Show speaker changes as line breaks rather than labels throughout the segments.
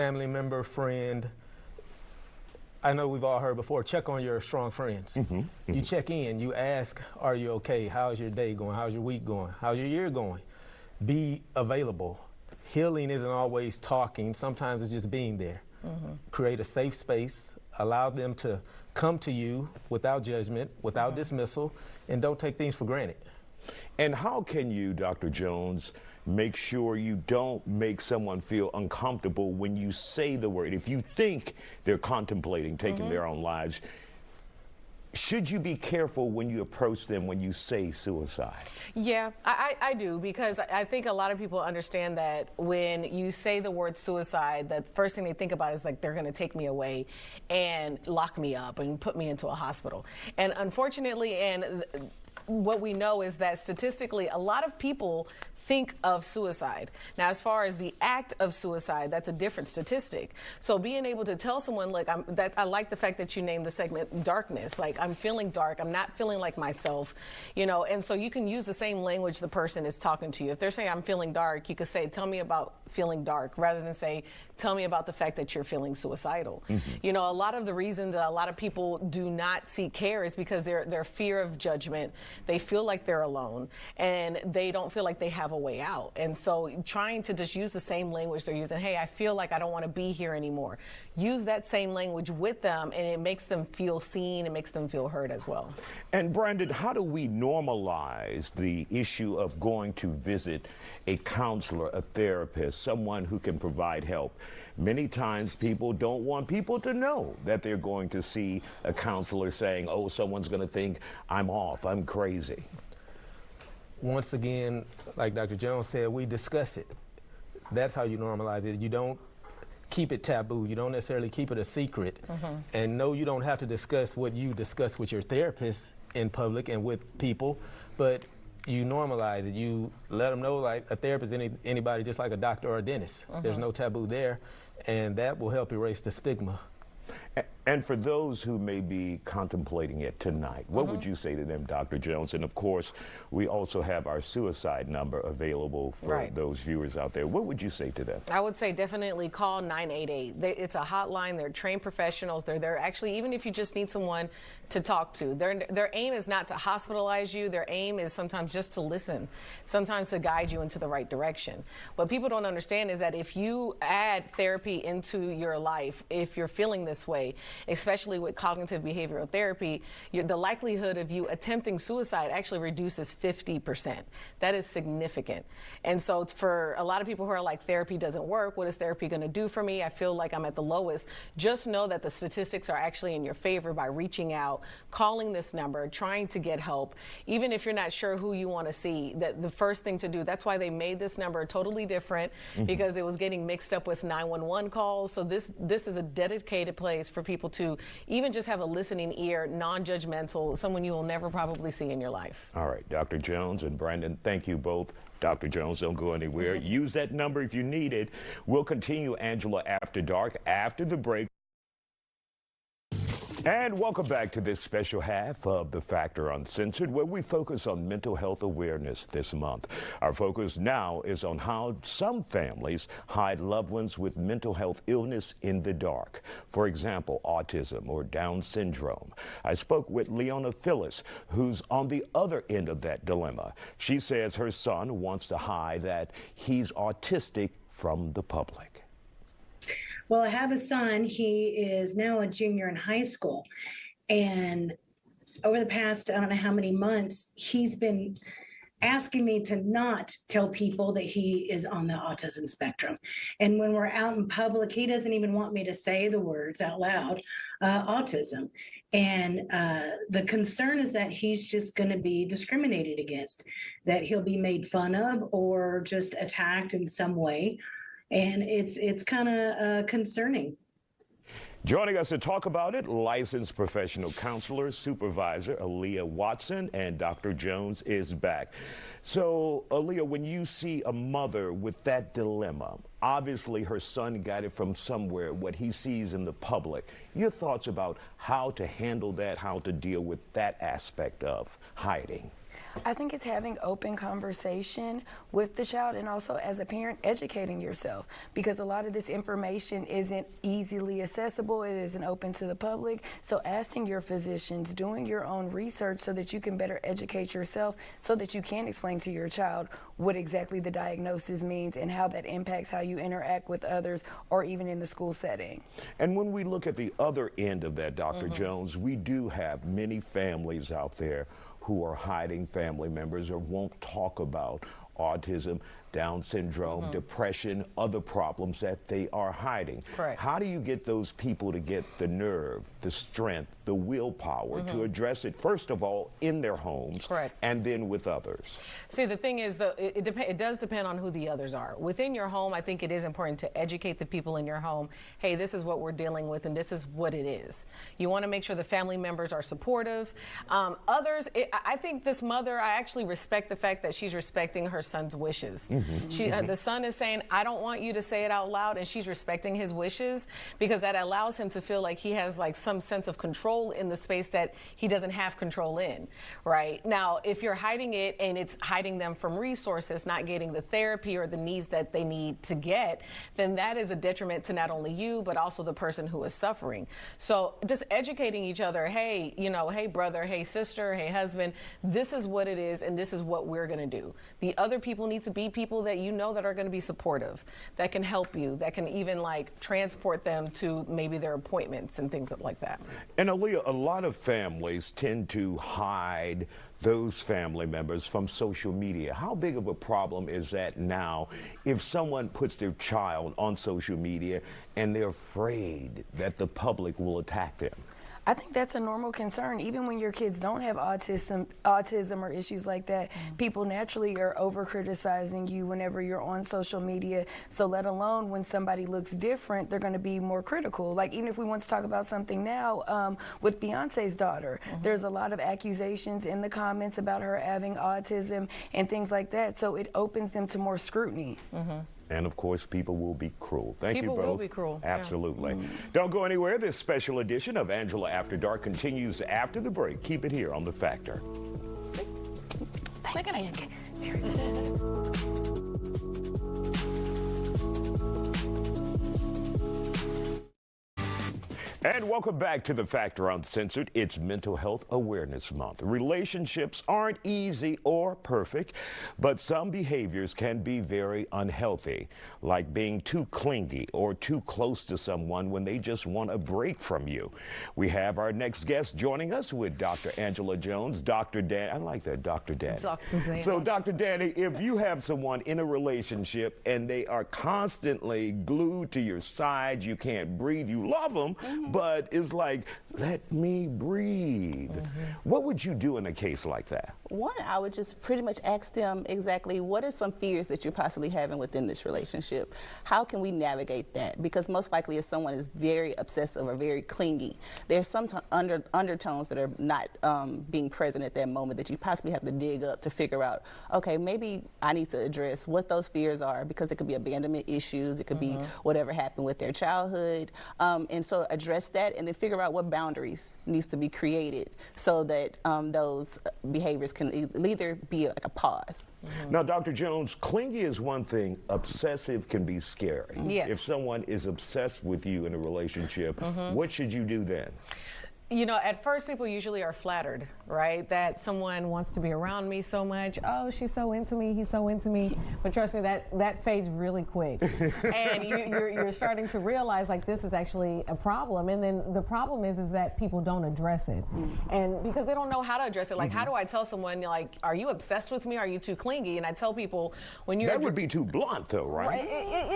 family member, friend. I know we've all heard before, check on your strong friends. You check in, you ask, are you okay? How's your day going? How's your week going? How's your year going? Be available. Healing isn't always talking, sometimes it's just being there. Create a safe space, allow them to come to you without judgment, without dismissal, and don't take things for granted.
And how can you, Dr. Jones, make sure you don't make someone feel uncomfortable when you say the word? If you think they're contemplating taking their own lives, should you be careful when you approach them when you say suicide?
Yeah, I do, because I think a lot of people understand that when you say the word suicide, the first thing they think about is like they're going to take me away and lock me up and put me into a hospital. And unfortunately, what we know is that statistically, a lot of people think of suicide. Now, as far as the act of suicide, that's a different statistic. So being able to tell someone, like, I like the fact that you named the segment darkness. Like, I'm feeling dark. I'm not feeling like myself, you know. And so you can use the same language the person is talking to you. If they're saying I'm feeling dark, you could say, tell me about feeling dark, rather than say, tell me about the fact that you're feeling suicidal. You know, a lot of the reason that a lot of people do not seek care is because their fear of judgment. They feel like they're alone, and they don't feel like they have a way out. And so trying to just use the same language they're using, hey, I feel like I don't want to be here anymore. Use that same language with them, and it makes them feel seen, it makes them feel heard as well.
And Brandon, how do we normalize the issue of going to visit a counselor, a therapist, someone who can provide help? Many times people don't want people to know that they're going to see a counselor, saying, oh, someone's going to think I'm off, I'm crazy.
Once again, like Dr. Jones said, we discuss it. That's how you normalize it. You don't keep it taboo. You don't necessarily keep it a secret. And no, you don't have to discuss what you discuss with your therapist in public and with people, but you normalize it. You let them know, like, a therapist is anybody, just like a doctor or a dentist. There's no taboo there, and that will help erase the stigma.
And for those who may be contemplating it tonight, what would you say to them, Dr. Jones? And of course, we also have our suicide number available for those viewers out there. What would you say to them?
I would say definitely call 988. It's a hotline. They're trained professionals. They're there actually, even if you just need someone to talk to. Their aim is not to hospitalize you. Their aim is sometimes just to listen, sometimes to guide you into the right direction. What people don't understand is that if you add therapy into your life, if you're feeling this way, especially with cognitive behavioral therapy, the likelihood of you attempting suicide actually reduces 50%. That is significant. And so for a lot of people who are like, therapy doesn't work, what is therapy going to do for me? I feel like I'm at the lowest. Just know that the statistics are actually in your favor by reaching out, calling this number, trying to get help. Even if you're not sure who you want to see, that the first thing to do, that's why they made this number totally different, because it was getting mixed up with 911 calls. So this is a dedicated place for people to even just have a listening ear, non-judgmental, someone you will never probably see in your life.
All right, Dr. Jones and Brandon, thank you both. Dr. Jones, don't go anywhere. Use that number if you need it. We'll continue Angela After Dark after the break. And welcome back to this special half of The Factor Uncensored, where we focus on mental health awareness this month. Our focus now is on how some families hide loved ones with mental health illness in the dark. For example, autism or Down syndrome. I spoke with Leona Phyllis, who's on the other end of that dilemma. She says her son wants to hide that he's autistic from the public.
Well, I have a son. He is now a junior in high school. And over the past, I don't know how many months, he's been asking me to not tell people that he is on the autism spectrum. And when we're out in public, he doesn't even want me to say the words out loud, autism. And the concern is that he's just going to be discriminated against, that he'll be made fun of or just attacked in some way. And it's kind of concerning.
Joining us to talk about it, licensed professional counselor, supervisor Aaliyah Watson, and Dr. Jones is back. So, Aaliyah, when you see a mother with that dilemma, obviously her son got it from somewhere, what he sees in the public, your thoughts about how to handle that, how to deal with that aspect of hiding?
I think it's having open conversation with the child, and also as a parent educating yourself, because a lot of this information isn't easily accessible, it isn't open to the public. So asking your physicians, doing your own research so that you can better educate yourself, so that you can explain to your child what exactly the diagnosis means and how that impacts how you interact with others or even in the school setting.
And when we look at the other end of that, Dr. Jones, we do have many families out there who are hiding family members or won't talk about autism, Down syndrome, depression, other problems that they are hiding.
Correct.
How do you get those people to get the nerve, the strength, the willpower to address it, first of all, in their homes,
Correct.
and then with others?
See, the thing is, it does depend on who the others are. Within your home, I think it is important to educate the people in your home. Hey, this is what we're dealing with, and this is what it is. You want to make sure the family members are supportive. Others, I think this mother, I actually respect the fact that she's respecting her son's wishes. The son is saying, I don't want you to say it out loud, and she's respecting his wishes, because that allows him to feel like he has like some sense of control in the space that he doesn't have control in, right? Now, if you're hiding it and it's hiding them from resources, not getting the therapy or the needs that they need to get, then that is a detriment to not only you, but also the person who is suffering. So just educating each other, hey, you know, hey brother, hey sister, hey husband, this is what it is, and this is what we're gonna do. The other people need to be people that you know that are going to be supportive, that can help you, that can even like transport them to maybe their appointments and things like that.
And Aaliyah, a lot of families tend to hide those family members from social media. How big of a problem is that now if someone puts their child on social media and they're afraid that the public will attack them?
I think that's a normal concern. Even when your kids don't have autism or issues like that, people naturally are over-criticizing you whenever you're on social media. So let alone when somebody looks different, they're going to be more critical. Like even if we want to talk about something now, with Beyonce's daughter, there's a lot of accusations in the comments about her having autism and things like that. So it opens them to more scrutiny.
And of course, people will be cruel. Thank you both.
People will be cruel.
Absolutely. Don't go anywhere. This special edition of Angela After Dark continues after the break. Keep it here on The Factor.
Look at it. Very good.
And welcome back to The Factor Uncensored. It's Mental Health Awareness Month. Relationships aren't easy or perfect, but some behaviors can be very unhealthy, like being too clingy or too close to someone when they just want a break from you. We have our next guest joining us with Dr. Angela Jones, Dr. Dan. I like that, Dr. Danny.
Dr. Danny.
So, Dr. Danny, if you have someone in a relationship and they are constantly glued to your side, you can't breathe, you love them, but it's like, let me breathe. What would you do in a case like that?
One, I would just pretty much ask them exactly what are some fears that you're possibly having within this relationship? How can we navigate that? Because most likely if someone is very obsessive or very clingy, there's some undertones that are not being present at that moment that you possibly have to dig up to figure out, okay, maybe I need to address what those fears are, because it could be abandonment issues, it could be whatever happened with their childhood. And so address that and then figure out what boundaries needs to be created so that those behaviors can either be like a pause.
Now, Dr. Jones, clingy is one thing, obsessive can be scary.
Yes.
If someone is obsessed with you in a relationship, what should you do then?
You know, at first people usually are flattered, right? That someone wants to be around me so much. Oh, she's so into me, he's so into me. But trust me, that fades really quick. And you're starting to realize like this is actually a problem. And then the problem is that people don't address it. And because they don't know how to address it. Like how do I tell someone like, are you obsessed with me? Are you too clingy? And I tell people when you're—
That would be too blunt though, right?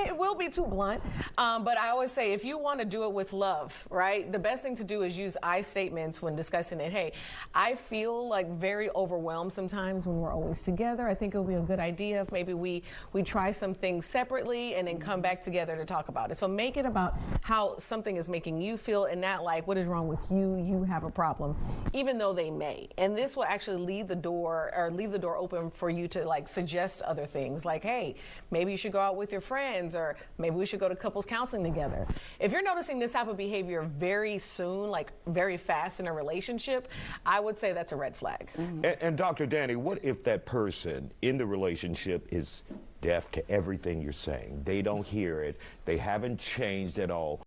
It will be too blunt. But I always say if you want to do it with love, right? The best thing to do is use I statements when discussing it. Hey, I feel like very overwhelmed sometimes when we're always together. I think it would be a good idea if maybe we try some things separately and then come back together to talk about it. So make it about how something is making you feel and not like what is wrong with you, you have a problem, even though they may. And this will actually leave the door open for you to like suggest other things like, hey, maybe you should go out with your friends, or maybe we should go to couples counseling together. If you're noticing this type of behavior very soon, like very very fast in a relationship, I would say that's a red flag.
And Dr. Danny, what if that person in the relationship is deaf to everything you're saying? They don't hear it. They haven't changed at all.